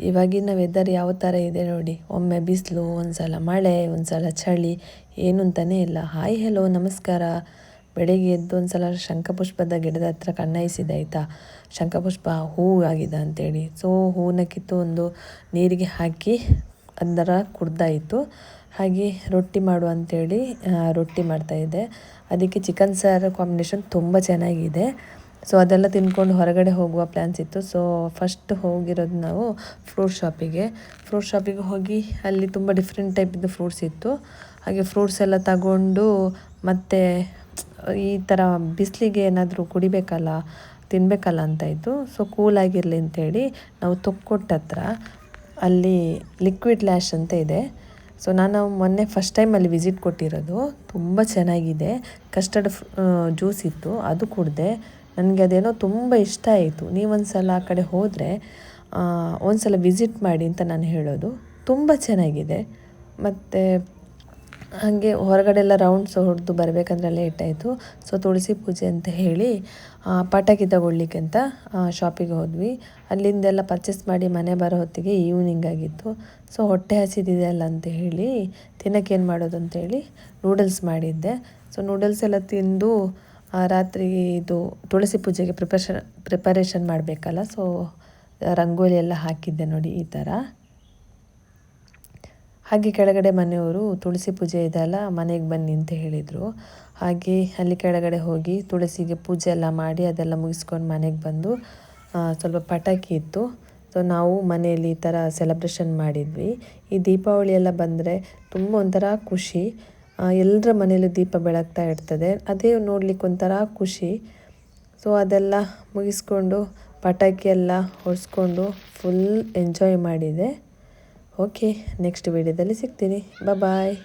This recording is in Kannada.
ಇವಾಗಿನ ವೆದರ್ ಯಾವ ಥರ ಇದೆ ನೋಡಿ, ಒಮ್ಮೆ ಬಿಸಿಲು, ಒಂದು ಸಲ ಮಳೆ, ಒಂದು ಸಲ ಚಳಿ, ಏನು ಅಂತಲೇ ಇಲ್ಲ. ಹಾಯ್ ಹೆಲೋ ನಮಸ್ಕಾರ. ಬೆಳಿಗ್ಗೆ ಎದ್ದು ಒಂದು ಸಲ ಶಂಖಪುಷ್ಪದ ಗಿಡದ ಹತ್ರ ಕಣ್ಣಾಯಿಸಿದೆ ಆಯಿತಾ, ಶಂಖಪುಷ್ಪ ಹೂವು ಆಗಿದೆ ಅಂತೇಳಿ. ಸೊ ಹೂವನ್ನ ಕಿತ್ತು ಒಂದು ನೀರಿಗೆ ಹಾಕಿ ಅದರ ಕುಡ್ದಾಯಿತು. ಹಾಗೆ ರೊಟ್ಟಿ ಮಾಡು ಅಂಥೇಳಿ ರೊಟ್ಟಿ ಮಾಡ್ತಾಯಿದ್ದೆ. ಅದಕ್ಕೆ ಚಿಕನ್ ಸಾರು ಕಾಂಬಿನೇಷನ್ ತುಂಬ ಚೆನ್ನಾಗಿದೆ. ಸೊ ಅದೆಲ್ಲ ತಿಂದ್ಕೊಂಡು ಹೊರಗಡೆ ಹೋಗುವ ಪ್ಲ್ಯಾನ್ಸ್ ಇತ್ತು. ಸೊ ಫಸ್ಟ್ ಹೋಗಿರೋದು ನಾವು ಫ್ರೂಟ್ ಶಾಪಿಗೆ ಹೋಗಿ ಅಲ್ಲಿ ತುಂಬ ಡಿಫ್ರೆಂಟ್ ಟೈಪಿದ್ದು ಫ್ರೂಟ್ಸ್ ಇತ್ತು. ಹಾಗೆ ಫ್ರೂಟ್ಸ್ ಎಲ್ಲ ತಗೊಂಡು ಮತ್ತು ಈ ಥರ ಬಿಸಿಲಿಗೆ ಏನಾದರೂ ಕುಡಿಬೇಕಲ್ಲ, ತಿನ್ನಬೇಕಲ್ಲ ಅಂತ ಇತ್ತು. ಸೊ ಕೂಲಾಗಿರಲಿ ಅಂಥೇಳಿ ನಾವು ತೊಕ್ಕೊಟ್ಟ ಹತ್ರ ಅಲ್ಲಿ ಲಿಕ್ವಿಡ್ ಲ್ಯಾಶ್ ಅಂತ ಇದೆ. ಸೊ ನಾನು ಮೊನ್ನೆ ಫಸ್ಟ್ ಟೈಮ್ ಅಲ್ಲಿ ವಿಸಿಟ್ ಕೊಟ್ಟಿರೋದು. ತುಂಬ ಚೆನ್ನಾಗಿದೆ. ಕಸ್ಟರ್ಡ್ ಜ್ಯೂಸ್ ಇತ್ತು, ಅದು ಕುಡಿದೆ. ನನಗೆ ಅದೇನೋ ತುಂಬ ಇಷ್ಟ ಆಯಿತು. ನೀವೊಂದು ಸಲ ಆ ಕಡೆ ಹೋದರೆ ಒಂದು ಸಲ ವಿಸಿಟ್ ಮಾಡಿ ಅಂತ ನಾನು ಹೇಳೋದು. ತುಂಬ ಚೆನ್ನಾಗಿದೆ. ಮತ್ತು ಹಾಗೆ ಹೊರಗಡೆ ಎಲ್ಲ ರೌಂಡ್ಸ್ ಹೊಡೆದು ಬರಬೇಕಂದ್ರೆ ಲೇಟ್ ಆಯಿತು. ಸೊ ತುಳಸಿ ಪೂಜೆ ಅಂತ ಹೇಳಿ ಪಟಾಕಿ ತಗೊಳ್ಳಿಕ್ಕೆ ಅಂತ ಶಾಪಿಗೆ ಹೋದ್ವಿ. ಅಲ್ಲಿಂದೆಲ್ಲ ಪರ್ಚೇಸ್ ಮಾಡಿ ಮನೆ ಬರೋ ಹೊತ್ತಿಗೆ ಈವ್ನಿಂಗ್ ಆಗಿತ್ತು. ಸೊ ಹೊಟ್ಟೆ ಹಸಿದಿದೆಯಲ್ಲ ಅಂತ ಹೇಳಿ ತಿನ್ನೋಕ್ಕೆ ಏನು ಮಾಡೋದು ಅಂತೇಳಿ ನೂಡಲ್ಸ್ ಮಾಡಿದ್ದೆ. ಸೊ ನೂಡಲ್ಸ್ ಎಲ್ಲ ತಿಂದು ರಾತ್ರಿ ಇದು ತುಳಸಿ ಪೂಜೆಗೆ ಪ್ರಿಪರೇಷನ್ ಮಾಡಬೇಕಲ್ಲ. ಸೊ ರಂಗೋಲಿ ಎಲ್ಲ ಹಾಕಿದ್ದೆ ನೋಡಿ ಈ ಥರ. ಹಾಗೆ ಕೆಳಗಡೆ ಮನೆಯವರು ತುಳಸಿ ಪೂಜೆ ಇದೆಯಲ್ಲ, ಮನೆಗೆ ಬನ್ನಿ ಅಂತ ಹೇಳಿದರು. ಹಾಗೆ ಅಲ್ಲಿ ಕೆಳಗಡೆ ಹೋಗಿ ತುಳಸಿಗೆ ಪೂಜೆ ಎಲ್ಲ ಮಾಡಿ ಅದೆಲ್ಲ ಮುಗಿಸ್ಕೊಂಡು ಮನೆಗೆ ಬಂದು ಸ್ವಲ್ಪ ಪಟಾಕಿ ಇತ್ತು. ಸೊ ನಾವು ಮನೆಯಲ್ಲಿ ಈ ಥರ ಸೆಲೆಬ್ರೇಷನ್ ಮಾಡಿದ್ವಿ. ಈ ದೀಪಾವಳಿ ಎಲ್ಲ ಬಂದರೆ ತುಂಬ ಒಂಥರ ಖುಷಿ. ಎಲ್ಲರ ಮನೇಲಿ ದೀಪ ಬೆಳಗ್ತಾ ಇರ್ತದೆ, ಅದೇ ನೋಡ್ಲಿಕ್ಕೆ ಒಂಥರ ಖುಷಿ. ಸೊ ಅದೆಲ್ಲ ಮುಗಿಸ್ಕೊಂಡು ಪಟಾಕಿ ಎಲ್ಲ ಹೊಡೆಸ್ಕೊಂಡು ಫುಲ್ ಎಂಜಾಯ್ ಮಾಡಿದೆ. ಓಕೆ, ನೆಕ್ಸ್ಟ್ ವಿಡಿಯೋದಲ್ಲಿ ಸಿಗ್ತೀನಿ. ಬಾಯ್.